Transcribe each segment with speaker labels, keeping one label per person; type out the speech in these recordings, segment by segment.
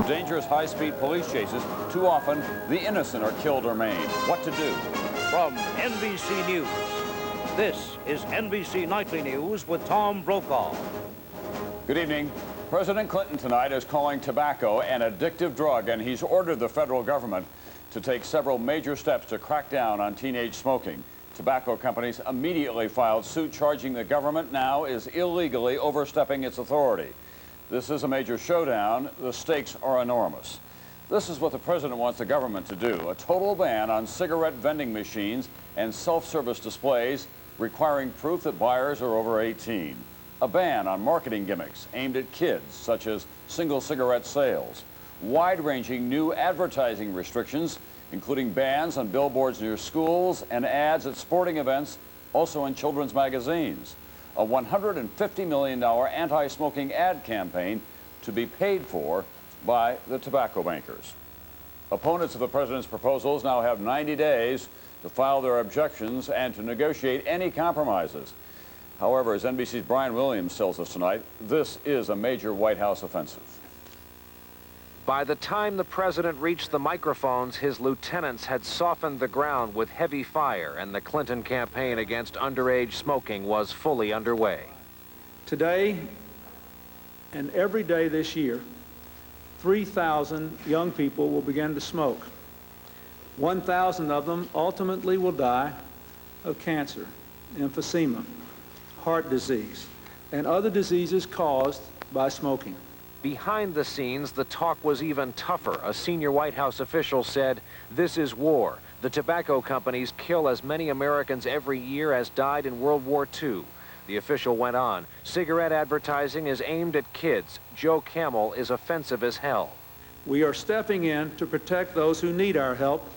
Speaker 1: Dangerous high-speed police chases, too often the innocent are killed or maimed. What to do?
Speaker 2: From NBC News, this is NBC Nightly News with Tom Brokaw.
Speaker 1: Good evening. President Clinton tonight is calling tobacco an addictive drug, and he's ordered the federal government to take several major steps to crack down on teenage smoking. Tobacco companies immediately filed suit charging the government now is illegally overstepping its authority. This is a major showdown. The stakes are enormous. This is what the president wants the government to do: a total ban on cigarette vending machines and self-service displays requiring proof that buyers are over 18. A ban on marketing gimmicks aimed at kids, such as single cigarette sales. Wide-ranging new advertising restrictions, including bans on billboards near schools and ads at sporting events, also in children's magazines. A $150 million anti-smoking ad campaign to be paid for by the tobacco bankers. Opponents of the president's proposals now have 90 days to file their objections and to negotiate any compromises. However, as NBC's Brian Williams tells us tonight, this is a major White House offensive.
Speaker 3: By the time the president reached the microphones, his lieutenants had softened the ground with heavy fire, and the Clinton campaign against underage smoking was fully underway.
Speaker 4: Today and every day this year, 3,000 young people will begin to smoke. 1,000 of them ultimately will die of cancer, emphysema, heart disease, and other diseases caused by smoking.
Speaker 3: Behind the scenes, the talk was even tougher. A senior White House official said, "This is war. The tobacco companies kill as many Americans every year as died in World War II." The official went on, "Cigarette advertising is aimed at kids. Joe Camel is offensive as hell."
Speaker 4: We are stepping in to protect those who need our help,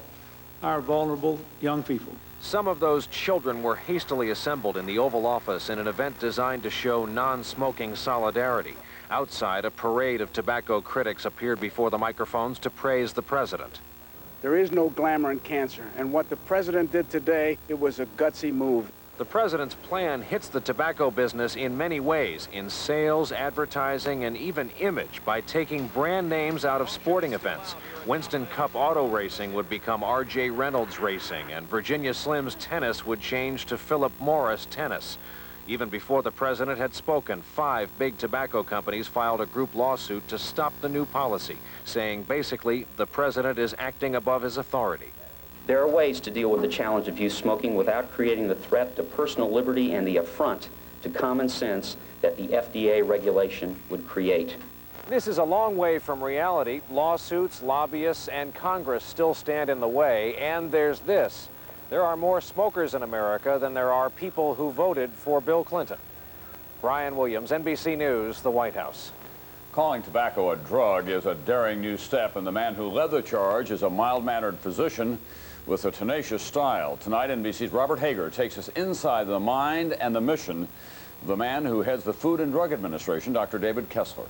Speaker 4: our vulnerable young people.
Speaker 3: Some of those children were hastily assembled in the Oval Office in an event designed to show non-smoking solidarity. Outside, a parade of tobacco critics appeared before the microphones to praise the president.
Speaker 5: There is no glamour in cancer, and what the president did today, it was a gutsy move.
Speaker 3: The president's plan hits the tobacco business in many ways, in sales, advertising, and even image, by taking brand names out of sporting events. Winston Cup auto racing would become R.J. Reynolds Racing, and Virginia Slims tennis would change to Philip Morris Tennis. Even before the president had spoken, 5 big tobacco companies filed a group lawsuit to stop the new policy, saying basically the president is acting above his authority.
Speaker 6: There are ways to deal with the challenge of youth smoking without creating the threat to personal liberty and the affront to common sense that the FDA regulation would create.
Speaker 3: This is a long way from reality. Lawsuits, lobbyists, and Congress still stand in the way, and there's this. There are more smokers in America than there are people who voted for Bill Clinton. Brian Williams, NBC News, the White House.
Speaker 1: Calling tobacco a drug is a daring new step, and the man who led the charge is a mild-mannered physician with a tenacious style. Tonight, NBC's Robert Hager takes us inside the mind and the mission of the man who heads the Food and Drug Administration, Dr. David Kessler.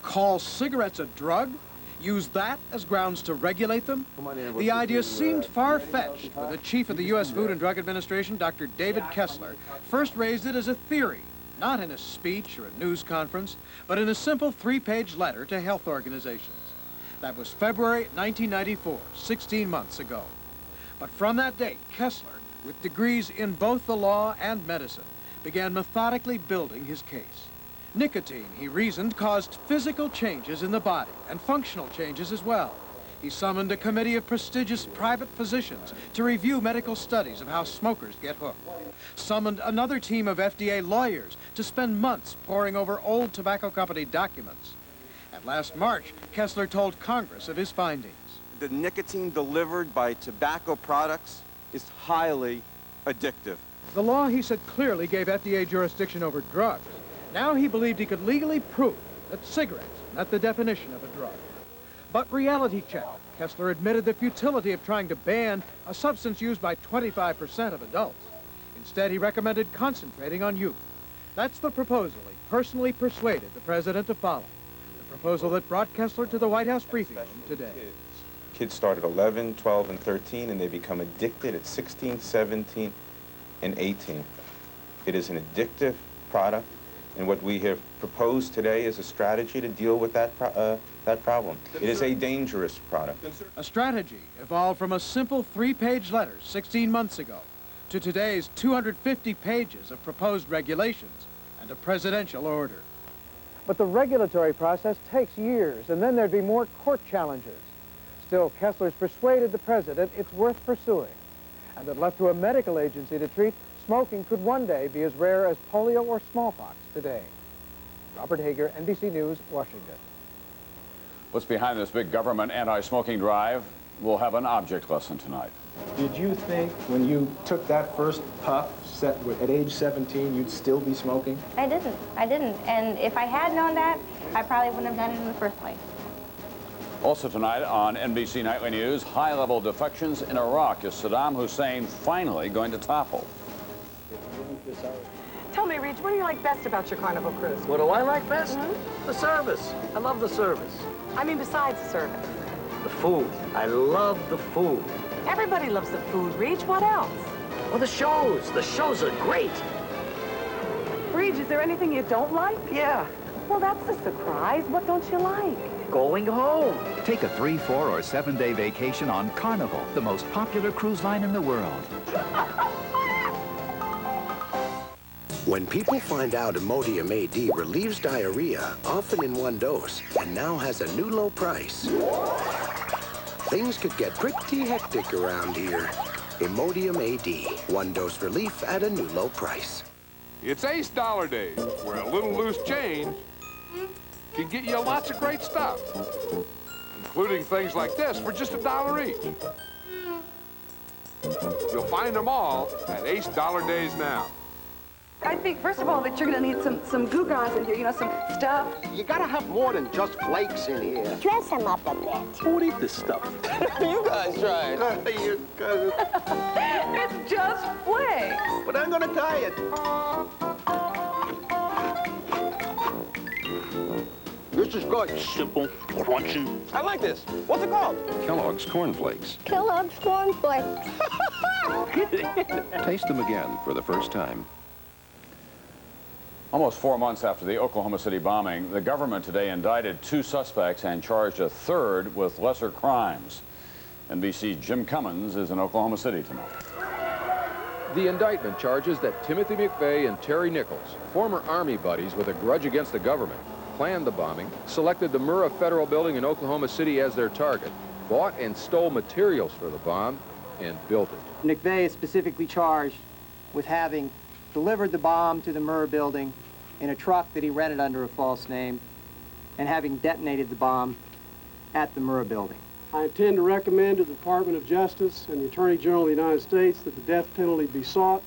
Speaker 7: Call cigarettes a drug? Use that as grounds to regulate them? The idea seemed far-fetched when the chief of the U.S. Food and Drug Administration, Dr. David Kessler, first raised it as a theory, not in a speech or a news conference, but in a simple 3-page letter to health organizations. That was February 1994, 16 months ago. But from that date, Kessler, with degrees in both the law and medicine, began methodically building his case. Nicotine, he reasoned, caused physical changes in the body and functional changes as well. He summoned a committee of prestigious private physicians to review medical studies of how smokers get hooked. Summoned another team of FDA lawyers to spend months poring over old tobacco company documents. And last March, Kessler told Congress of his findings.
Speaker 8: The nicotine delivered by tobacco products is highly addictive.
Speaker 7: The law, he said, clearly gave FDA jurisdiction over drugs. Now he believed he could legally prove that cigarettes met the definition of a drug. But reality check. Kessler admitted the futility of trying to ban a substance used by 25% of adults. Instead, he recommended concentrating on youth. That's the proposal he personally persuaded the president to follow. The proposal that brought Kessler to the White House briefing room today.
Speaker 9: Kids start at 11, 12, and 13, and they become addicted at 16, 17, and 18. It is an addictive product. And what we have proposed today is a strategy to deal with that problem. It is a dangerous product.
Speaker 7: A strategy evolved from a simple 3-page letter 16 months ago to today's 250 pages of proposed regulations and a presidential order.
Speaker 10: But the regulatory process takes years, and then there'd be more court challenges. Still, Kessler's persuaded the president it's worth pursuing, and that left to a medical agency to treat, smoking could one day be as rare as polio or smallpox today. Robert Hager, NBC News, Washington.
Speaker 1: What's behind this big government anti-smoking drive? We'll have an object lesson tonight.
Speaker 11: Did you think when you took that first puff at age 17 you'd still be smoking?
Speaker 12: I didn't. And if I had known that, I probably wouldn't have done it in the first place.
Speaker 1: Also tonight on NBC Nightly News, high-level defections in Iraq. Is Saddam Hussein finally going to topple?
Speaker 13: Tell me, Reach, what do you like best about your Carnival cruise?
Speaker 14: What do I like best? The service. I love the service.
Speaker 13: I mean, besides the service.
Speaker 14: The food. I love the food.
Speaker 13: Everybody loves the food, Reach. What else?
Speaker 14: Well, the shows. The shows are great.
Speaker 13: Reach, is there anything you don't like?
Speaker 14: Yeah.
Speaker 13: Well, that's a surprise. What don't you like?
Speaker 14: Going home.
Speaker 15: Take a 3-, 4-, or 7-day vacation on Carnival, the most popular cruise line in the world.
Speaker 16: When people find out Imodium AD relieves diarrhea, often in one dose, and now has a new low price, things could get pretty hectic around here. Imodium AD, 1-dose relief at a new low price.
Speaker 17: It's Ace Dollar Days, where a little loose change can get you lots of great stuff, including things like this for just $1 each. You'll find them all at Ace Dollar Days now.
Speaker 13: I think, first of all, that you're going to need some goo-gaws in here, you know, some stuff.
Speaker 18: You got to have more than just flakes in here.
Speaker 19: Dress him up a bit.
Speaker 18: Who would eat this stuff? You guys try it. You guys.
Speaker 13: It's just flakes.
Speaker 18: But I'm going to try it. This is good.
Speaker 20: Simple, crunching.
Speaker 18: I like this. What's it called?
Speaker 20: Kellogg's Corn Flakes.
Speaker 19: Kellogg's Corn Flakes.
Speaker 20: Taste them again for the first time.
Speaker 1: Almost 4 months after the Oklahoma City bombing, the government today indicted 2 suspects and charged a 3rd with lesser crimes. NBC's Jim Cummins is in Oklahoma City tonight.
Speaker 21: The indictment charges that Timothy McVeigh and Terry Nichols, former Army buddies with a grudge against the government, planned the bombing, selected the Murrah Federal Building in Oklahoma City as their target, bought and stole materials for the bomb, and built it.
Speaker 10: McVeigh is specifically charged with having delivered the bomb to the Murrah Building in a truck that he rented under a false name and having detonated the bomb at the Murrah Building.
Speaker 22: I intend to recommend to the Department of Justice and the Attorney General of the United States that the death penalty be sought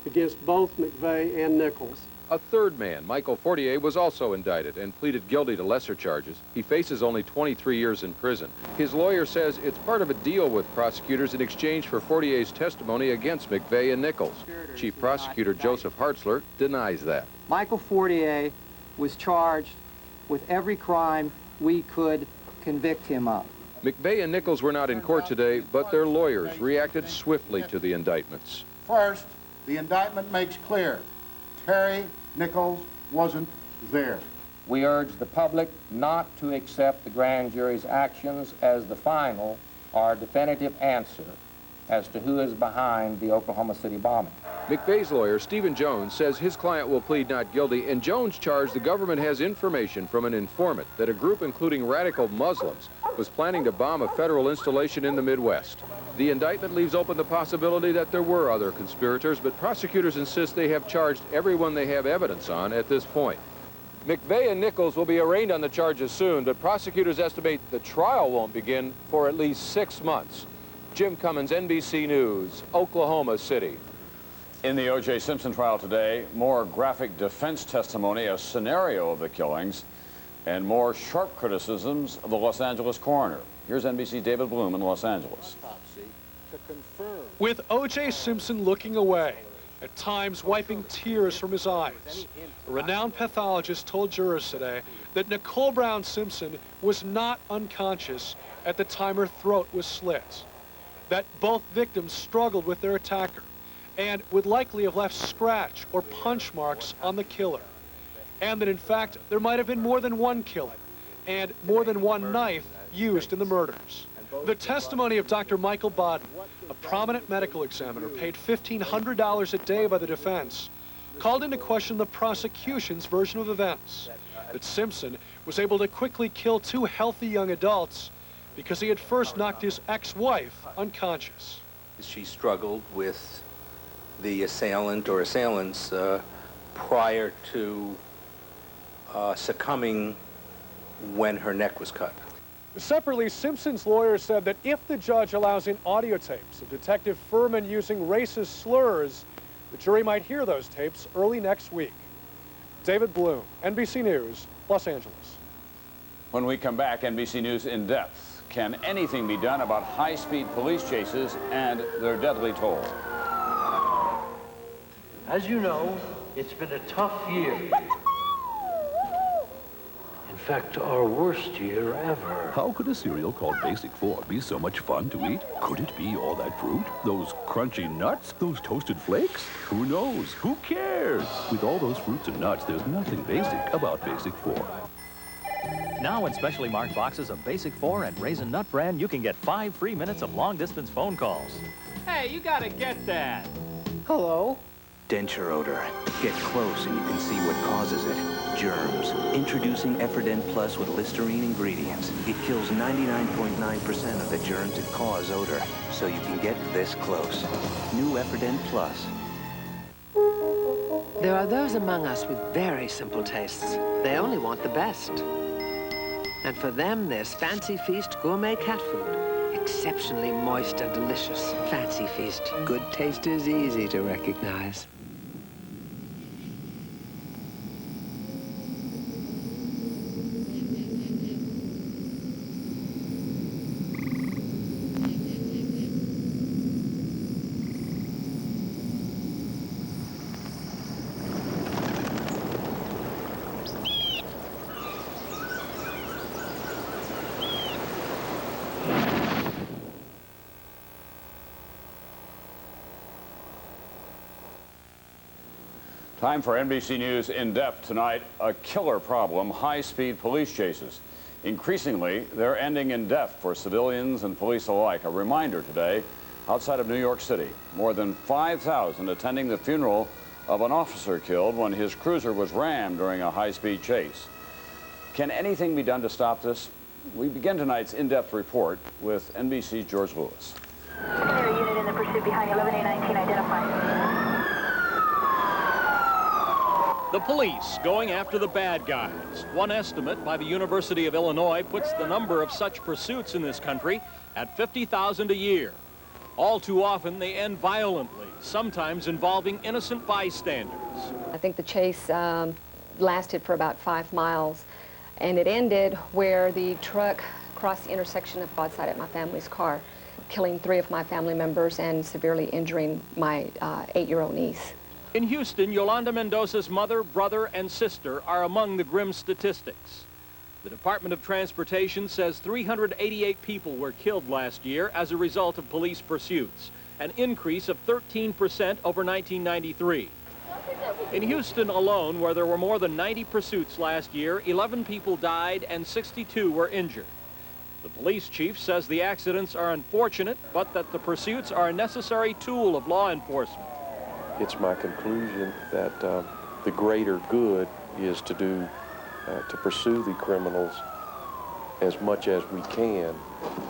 Speaker 22: against both McVeigh and Nichols.
Speaker 21: A 3rd man, Michael Fortier, was also indicted and pleaded guilty to lesser charges. He faces only 23 years in prison. His lawyer says it's part of a deal with prosecutors in exchange for Fortier's testimony against McVeigh and Nichols. Chief Prosecutor Joseph Hartzler denies that.
Speaker 10: Michael Fortier was charged with every crime we could convict him of.
Speaker 21: McVeigh and Nichols were not in court today, but their lawyers reacted swiftly to the indictments.
Speaker 23: First, the indictment makes clear Terry Nichols wasn't there.
Speaker 24: We urge the public not to accept the grand jury's actions as the final or definitive answer as to who is behind the Oklahoma City bombing.
Speaker 21: McVeigh's lawyer, Stephen Jones, says his client will plead not guilty, and Jones charged the government has information from an informant that a group including radical Muslims was planning to bomb a federal installation in the Midwest. The indictment leaves open the possibility that there were other conspirators, but prosecutors insist they have charged everyone they have evidence on at this point. McVeigh and Nichols will be arraigned on the charges soon, but prosecutors estimate the trial won't begin for at least 6 months. Jim Cummins, NBC News, Oklahoma City.
Speaker 1: In the O.J. Simpson trial today, more graphic defense testimony, a scenario of the killings, and more sharp criticisms of the Los Angeles coroner. Here's NBC's David Bloom in Los Angeles.
Speaker 25: With O.J. Simpson looking away, at times wiping tears from his eyes, a renowned pathologist told jurors today that Nicole Brown Simpson was not unconscious at the time her throat was slit, that both victims struggled with their attacker and would likely have left scratch or punch marks on the killer. and that in fact there might have been more than one killer and more than one knife used in the murders. The testimony of Dr. Michael Bodden, a prominent medical examiner paid $1,500 a day by the defense, called into question the prosecution's version of events, that Simpson was able to quickly kill two healthy young adults because he had first knocked his ex-wife unconscious.
Speaker 2: She struggled with the assailant or assailants prior to succumbing when her neck was cut.
Speaker 25: Separately, Simpson's lawyer said that if the judge allows in audio tapes of Detective Furman using racist slurs, the jury might hear those tapes early next week. David Bloom, NBC News, Los Angeles.
Speaker 1: When we come back, NBC News in depth. Can anything be done about high-speed police chases and their deadly toll?
Speaker 14: As you know, it's been a tough year. In fact, our worst year ever.
Speaker 20: How could a cereal called Basic 4 be so much fun to eat? Could it be all that fruit? Those crunchy nuts? Those toasted flakes? Who knows? Who cares? With all those fruits and nuts, there's nothing basic about Basic 4.
Speaker 3: Now in specially marked boxes of Basic 4 and Raisin Nut Bran, you can get 5 free minutes of long-distance phone calls.
Speaker 4: Hey, you gotta get that.
Speaker 10: Hello?
Speaker 5: Denture odor. Get close and you can see what causes it. Germs. Introducing Efferdent Plus with Listerine ingredients. It kills 99.9% of the germs that cause odor, so you can get this close. New Efferdent Plus.
Speaker 6: There are those among us with very simple tastes. They only want the best. And for them, there's Fancy Feast gourmet cat food. Exceptionally moist and delicious. Fancy Feast. Good taste is easy to recognize.
Speaker 1: Time for NBC News in depth tonight. A killer problem, high-speed police chases. Increasingly, they're ending in death for civilians and police alike. A reminder today, outside of New York City, more than 5,000 attending the funeral of an officer killed when his cruiser was rammed during a high-speed chase. Can anything be done to stop this? We begin tonight's in-depth report with NBC's George Lewis.
Speaker 26: Secondary unit in the pursuit behind 11A19 identified.
Speaker 4: The police going after the bad guys. One estimate by the University of Illinois puts the number of such pursuits in this country at 50,000 a year. All too often, they end violently, sometimes involving innocent bystanders.
Speaker 27: I think the chase lasted for about 5 miles, and it ended where the truck crossed the intersection of broadside at my family's car, killing 3 of my family members and severely injuring my 8-year-old niece.
Speaker 4: In Houston, Yolanda Mendoza's mother, brother, and sister are among the grim statistics. The Department of Transportation says 388 people were killed last year as a result of police pursuits, an increase of 13% over 1993. In Houston alone, where there were more than 90 pursuits last year, 11 people died and 62 were injured. The police chief says the accidents are unfortunate, but that the pursuits are a necessary tool of law enforcement.
Speaker 28: It's my conclusion that the greater good is to pursue the criminals as much as we can,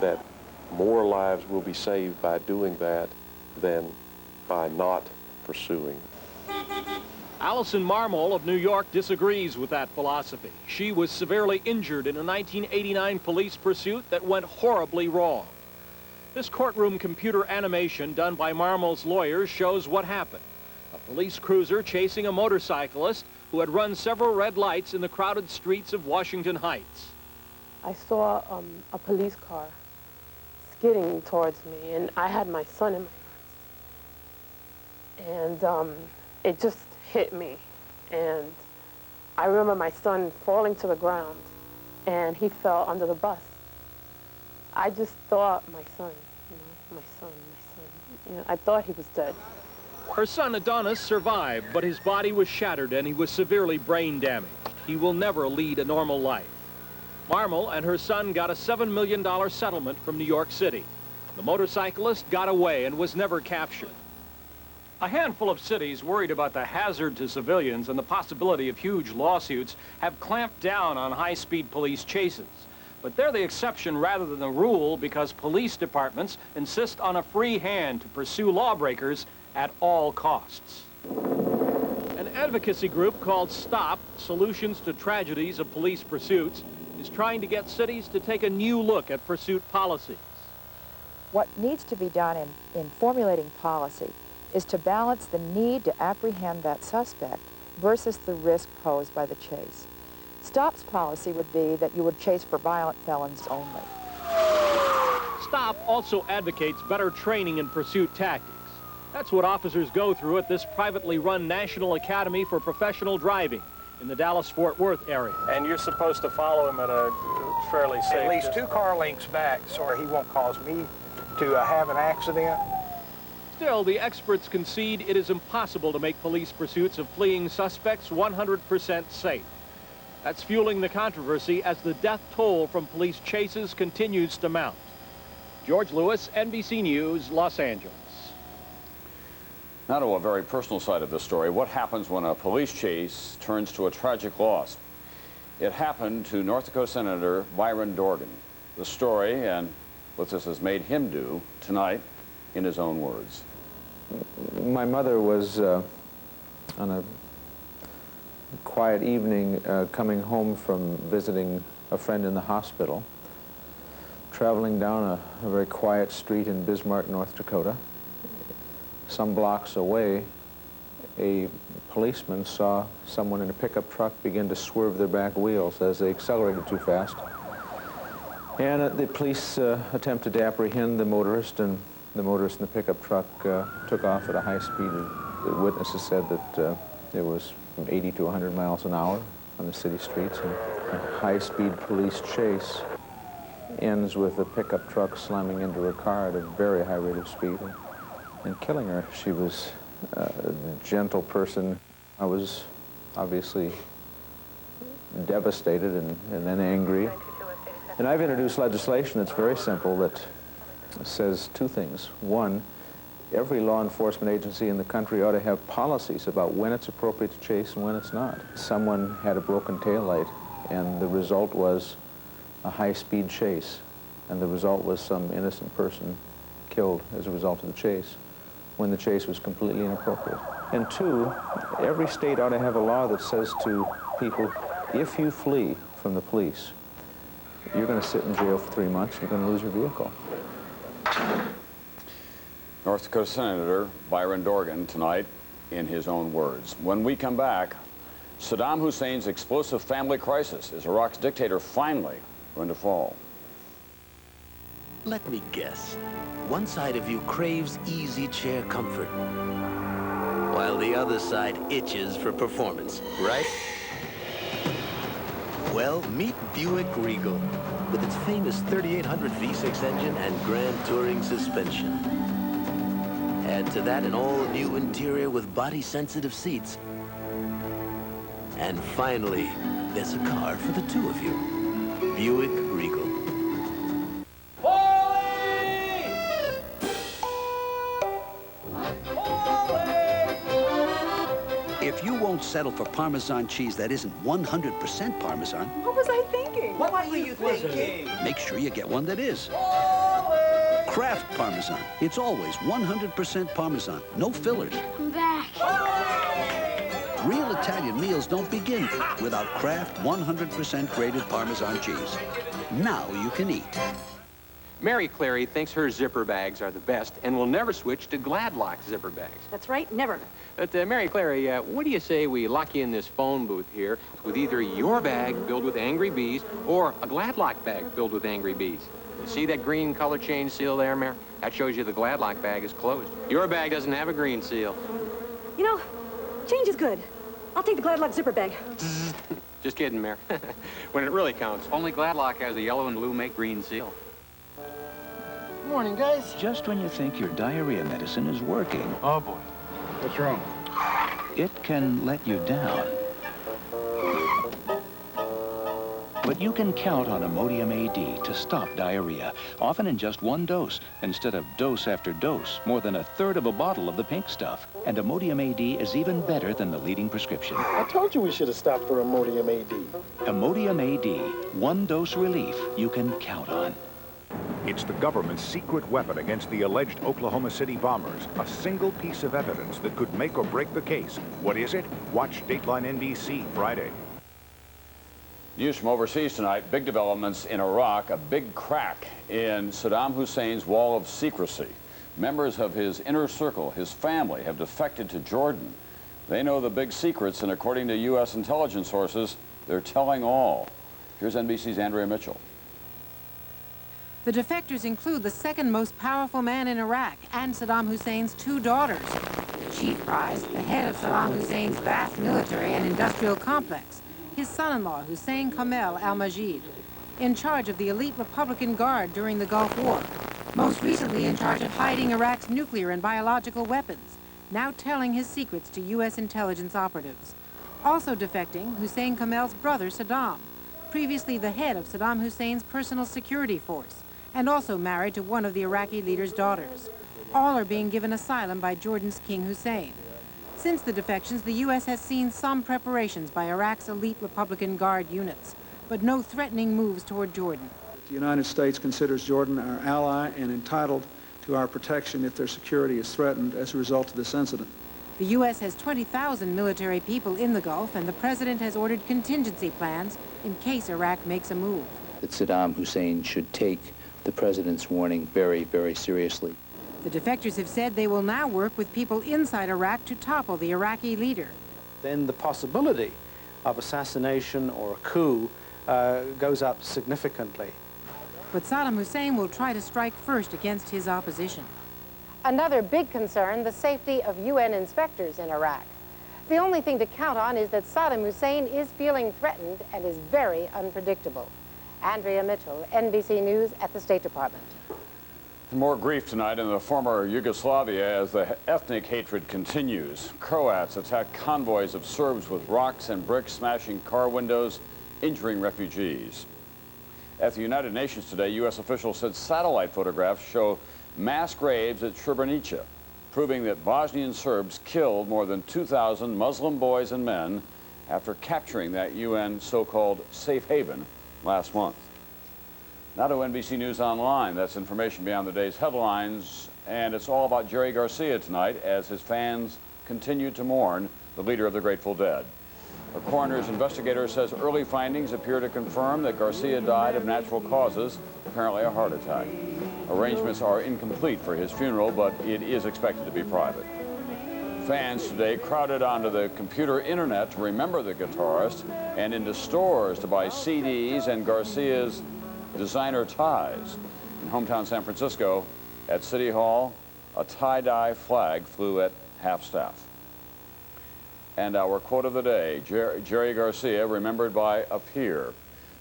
Speaker 28: that more lives will be saved by doing that than by not pursuing.
Speaker 4: Allison Marmol of New York disagrees with that philosophy. She was severely injured in a 1989 police pursuit that went horribly wrong. This courtroom computer animation done by Marmol's lawyers shows what happened. A police cruiser chasing a motorcyclist who had run several red lights in the crowded streets of Washington Heights.
Speaker 29: I saw a police car skidding towards me, and I had my son in my arms. And it just hit me. And I remember my son falling to the ground, and he fell under the bus. I just thought, my son, my son. I thought he was dead.
Speaker 4: Her son Adonis survived, but his body was shattered and he was severely brain damaged. he will never lead a normal life. Marmel and her son got a $7 million settlement from New York City. The motorcyclist got away and was never captured. A handful of cities worried about the hazard to civilians and the possibility of huge lawsuits have clamped down on high-speed police chases. But they're the exception rather than the rule because police departments insist on a free hand to pursue lawbreakers at all costs. An advocacy group called STOP, Solutions to Tragedies of Police Pursuits, is trying to get cities to take a new look at pursuit policies.
Speaker 7: What needs to be done in formulating policy is to balance the need to apprehend that suspect versus the risk posed by the chase. STOP's policy would be that you would chase for violent felons only.
Speaker 4: STOP also advocates better training in pursuit tactics. That's what officers go through at this privately run National Academy for Professional Driving in the Dallas-Fort Worth area.
Speaker 14: And you're supposed to follow him at a fairly safe...
Speaker 8: At least 2 car lengths back so he won't cause me to have an accident.
Speaker 4: Still, the experts concede it is impossible to make police pursuits of fleeing suspects 100% safe. That's fueling the controversy as the death toll from police chases continues to mount. George Lewis, NBC News, Los Angeles.
Speaker 1: Now to a very personal side of the story. What happens when a police chase turns to a tragic loss? It happened to North Dakota Senator Byron Dorgan. The story and what this has made him do tonight in his own words.
Speaker 9: My mother was on a quiet evening coming home from visiting a friend in the hospital, traveling down a very quiet street in Bismarck, North Dakota. Some blocks away, a policeman saw someone in a pickup truck begin to swerve their back wheels as they accelerated too fast. And the police attempted to apprehend the motorist, and the motorist in the pickup truck took off at a high speed. The witnesses said that it was from 80 to 100 miles an hour on the city streets. And a high-speed police chase ends with the pickup truck slamming into her car at a very high rate of speed and killing her. She was a gentle person. I was obviously devastated and then angry. And I've introduced legislation that's very simple that says 2 things. One, every law enforcement agency in the country ought to have policies about when it's appropriate to chase and when it's not. Someone had a broken taillight, and the result was a high-speed chase, and the result was some innocent person killed as a result of the chase, when the chase was completely inappropriate. And 2, every state ought to have a law that says to people, if you flee from the police, you're going to sit in jail for 3 months, you're going to lose your vehicle.
Speaker 1: North Dakota Senator Byron Dorgan tonight in his own words. When we come back, Saddam Hussein's explosive family crisis. Is Iraq's dictator finally going to fall?
Speaker 11: Let me guess. One side of you craves easy chair comfort, while the other side itches for performance, right? Well, meet Buick Regal, with its famous 3800 V6 engine and Grand Touring suspension. Add to that an all-new interior with body-sensitive seats. And finally, there's a car for the 2 of you. Buick Regal.
Speaker 12: If you won't settle for Parmesan cheese that isn't 100% Parmesan,
Speaker 13: What was I thinking?
Speaker 12: What were you thinking? Make sure you get one that is. Kraft Parmesan. It's always 100% Parmesan. No fillers.
Speaker 19: I'm back.
Speaker 12: Real Italian meals don't begin without Kraft 100% grated Parmesan cheese. Now you can eat.
Speaker 21: Mary Clary thinks her zipper bags are the best and will never switch to Gladlock zipper bags.
Speaker 13: That's right, never.
Speaker 21: But, Mary Clary, what do you say we lock you in this phone booth here with either your bag filled with angry bees or a Gladlock bag filled with angry bees? You see that green color change seal there, Mary? That shows you the Gladlock bag is closed. Your bag doesn't have a green seal.
Speaker 13: You know, change is good. I'll take the Gladlock zipper bag.
Speaker 21: Just kidding, Mary. When it really counts, only Gladlock has the yellow and blue make green seal.
Speaker 15: Morning, guys.
Speaker 5: Just when you think your diarrhea medicine is working.
Speaker 15: Oh, boy. What's wrong?
Speaker 5: It can let you down.
Speaker 2: But you can count on Imodium AD to stop diarrhea, often in just one dose, instead of dose after dose, more than a third of a bottle of the pink stuff. And Imodium AD is even better than the leading prescription.
Speaker 15: I told you we should have stopped for Imodium AD.
Speaker 2: Imodium AD, one dose relief you can count on.
Speaker 16: It's the government's secret weapon against the alleged Oklahoma City bombers. A single piece of evidence that could make or break the case. What is it? Watch Dateline NBC Friday.
Speaker 1: News from overseas tonight, big developments in Iraq, a big crack in Saddam Hussein's wall of secrecy. Members of his inner circle, his family, have defected to Jordan. They know the big secrets, and according to U.S. intelligence sources, they're telling all. Here's NBC's Andrea Mitchell.
Speaker 17: The defectors include the second most powerful man in Iraq and Saddam Hussein's two daughters. Chief Price, the head of Saddam Hussein's vast military and industrial complex. His son-in-law, Hussein Kamel al-Majid, in charge of the elite Republican Guard during the Gulf War, most recently in charge of hiding Iraq's nuclear and biological weapons, now telling his secrets to U.S. intelligence operatives. Also defecting, Hussein Kamel's brother, Saddam, previously the head of Saddam Hussein's personal security force, and also married to one of the Iraqi leader's daughters. All are being given asylum by Jordan's King Hussein. Since the defections, the U.S. has seen some preparations by Iraq's elite Republican Guard units, but no threatening moves toward Jordan.
Speaker 18: The United States considers Jordan our ally and entitled to our protection if their security is threatened as a result of this incident.
Speaker 17: The U.S. has 20,000 military people in the Gulf, and the president has ordered contingency plans in case Iraq makes a move.
Speaker 20: That Saddam Hussein should take the president's warning very, very seriously.
Speaker 17: The defectors have said they will now work with people inside Iraq to topple the Iraqi leader.
Speaker 10: Then the possibility of assassination or a coup goes up significantly.
Speaker 17: But Saddam Hussein will try to strike first against his opposition.
Speaker 22: Another big concern, the safety of UN inspectors in Iraq. The only thing to count on is that Saddam Hussein is feeling threatened and is very unpredictable. Andrea Mitchell, NBC News at the State Department.
Speaker 1: More grief tonight in the former Yugoslavia as the ethnic hatred continues. Croats attack convoys of Serbs with rocks and bricks, smashing car windows, injuring refugees. At the United Nations today, U.S. officials said satellite photographs show mass graves at Srebrenica, proving that Bosnian Serbs killed more than 2,000 Muslim boys and men after capturing that UN so-called safe haven last month. Now to NBC News Online. That's information beyond the day's headlines, and it's all about Jerry Garcia tonight as his fans continue to mourn the leader of the Grateful Dead. A coroner's investigator says early findings appear to confirm that Garcia died of natural causes, apparently a heart attack. Arrangements are incomplete for his funeral, but it is expected to be private. Fans today crowded onto the computer internet to remember the guitarist and into stores to buy CDs and Garcia's designer ties. In hometown San Francisco, at City Hall, a tie-dye flag flew at half-staff. And our quote of the day, Jerry Garcia, remembered by a peer.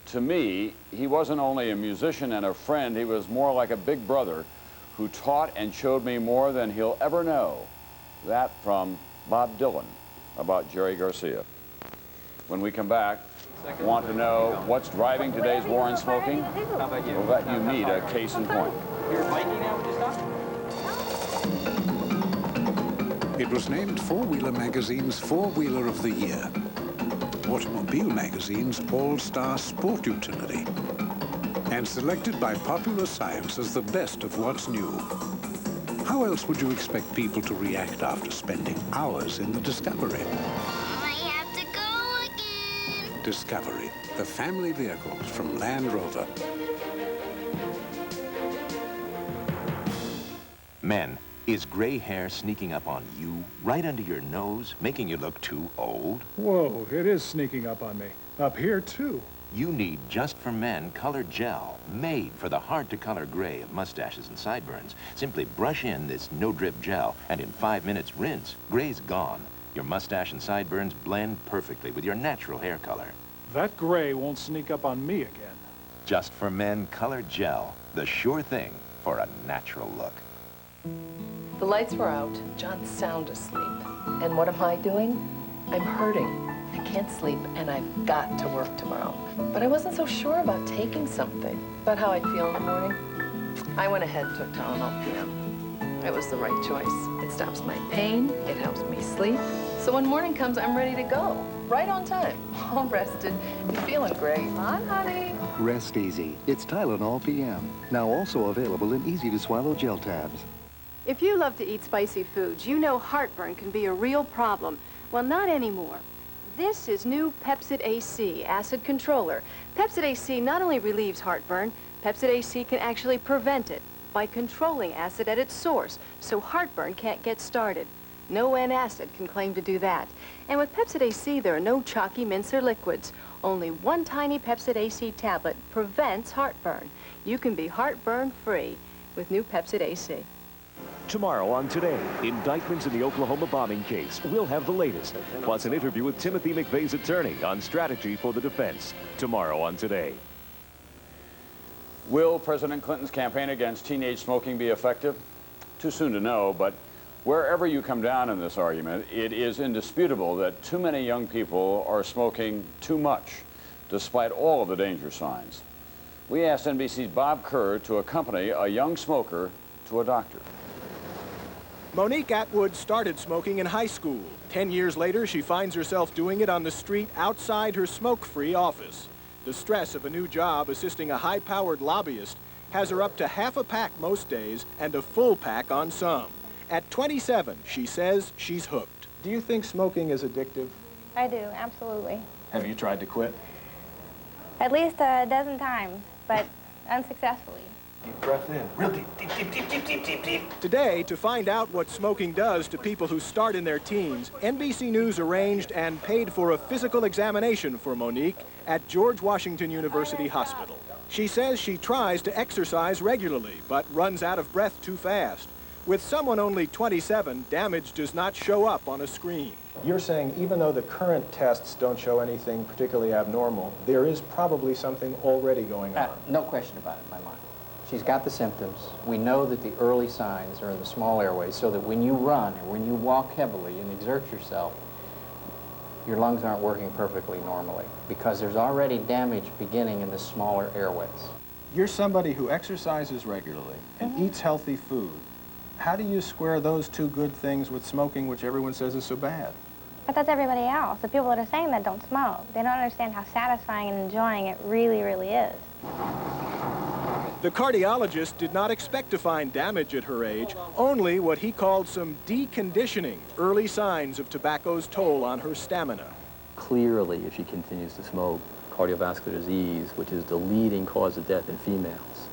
Speaker 1: To me, he wasn't only a musician and a friend, he was more like a big brother who taught and showed me more than he'll ever know. That from Bob Dylan about Jerry Garcia. When we come back, want to know what's driving today's war on smoking? We'll let you meet a case in point.
Speaker 23: It was named Four-Wheeler Magazine's Four-Wheeler of the Year. Automobile Magazine's All-Star Sport Utility. And selected by Popular Science as the best of what's new. How else would you expect people to react after spending hours in the Discovery?
Speaker 19: I have to go again.
Speaker 23: Discovery, the family vehicles from Land Rover.
Speaker 24: Men, is gray hair sneaking up on you, right under your nose, making you look too old?
Speaker 25: Whoa, it is sneaking up on me. Up here, too.
Speaker 24: You need Just for Men Color Gel, made for the hard-to-color gray of mustaches and sideburns. Simply brush in this no-drip gel, and in 5 minutes, rinse. Gray's gone. Your mustache and sideburns blend perfectly with your natural hair color.
Speaker 25: That gray won't sneak up on me again.
Speaker 24: Just for Men Color Gel, the sure thing for a natural look.
Speaker 30: The lights were out, John's sound asleep. And what am I doing? I'm hurting.
Speaker 3: I can't sleep, and I've got to work tomorrow. But I wasn't so sure about taking something, about how I'd feel in the morning. I went ahead and took Tylenol PM. It was the right choice. It stops my pain, it helps me sleep. So when morning comes, I'm ready to go. Right on time, all rested, and feeling great. Come on, honey.
Speaker 6: Rest easy. It's Tylenol PM. Now also available in easy-to-swallow gel tabs.
Speaker 7: If you love to eat spicy foods, you know heartburn can be a real problem. Well, not anymore. This is new Pepcid AC, acid controller. Pepcid AC not only relieves heartburn, Pepcid AC can actually prevent it by controlling acid at its source, so heartburn can't get started. No N-acid can claim to do that. And with Pepcid AC, there are no chalky mincer liquids. Only one tiny Pepcid AC tablet prevents heartburn. You can be heartburn-free with new Pepcid AC.
Speaker 8: Tomorrow on Today, indictments in the Oklahoma bombing case. We'll have the latest, plus an interview with Timothy McVeigh's attorney on strategy for the defense. Tomorrow on Today.
Speaker 1: Will President Clinton's campaign against teenage smoking be effective? Too soon to know, but wherever you come down in this argument, it is indisputable that too many young people are smoking too much, despite all of the danger signs. We asked NBC's Bob Kerr to accompany a young smoker to a doctor.
Speaker 14: Monique Atwood started smoking in high school. 10 years later, she finds herself doing it on the street outside her smoke-free office. The stress of a new job assisting a high-powered lobbyist has her up to half a pack most days and a full pack on some. At 27, she says she's hooked.
Speaker 15: Do you think smoking is addictive?
Speaker 26: I do, absolutely.
Speaker 15: Have you tried to quit?
Speaker 26: At least a dozen times, but unsuccessfully.
Speaker 15: Deep breath in. Real deep, deep, deep, deep, deep, deep, deep, deep.
Speaker 14: Today, to find out what smoking does to people who start in their teens, NBC News arranged and paid for a physical examination for Monique at George Washington University Hospital. She says she tries to exercise regularly, but runs out of breath too fast. With someone only 27, damage does not show up on a screen.
Speaker 15: You're saying even though the current tests don't show anything particularly abnormal, there is probably something already going on.
Speaker 27: No question about it in my mind. She's got the symptoms. We know that the early signs are in the small airways, so that when you run or when you walk heavily and exert yourself, your lungs aren't working perfectly normally because there's already damage beginning in the smaller airways.
Speaker 15: You're somebody who exercises regularly and eats healthy food. How do you square those two good things with smoking, which everyone says is so bad?
Speaker 26: But that's everybody else. The people that are saying that don't smoke. They don't understand how satisfying and enjoying it really, really is.
Speaker 14: The cardiologist did not expect to find damage at her age, only what he called some deconditioning, early signs of tobacco's toll on her stamina.
Speaker 28: Clearly, if she continues to smoke, cardiovascular disease, which is the leading cause of death in females,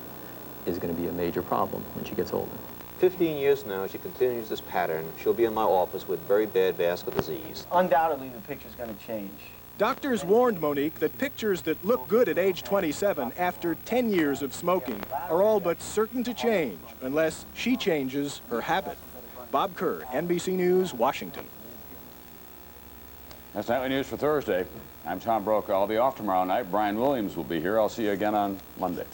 Speaker 28: is going to be a major problem when she gets older.
Speaker 29: 15 years now, she continues this pattern. She'll be in my office with very bad vascular disease.
Speaker 30: Undoubtedly, the picture's going to change.
Speaker 14: Doctors warned Monique that pictures that look good at age 27 after 10 years of smoking are all but certain to change unless she changes her habit. Bob Kerr, NBC News, Washington.
Speaker 1: That's Nightly News for Thursday. I'm Tom Brokaw. I'll be off tomorrow night. Brian Williams will be here. I'll see you again on Monday.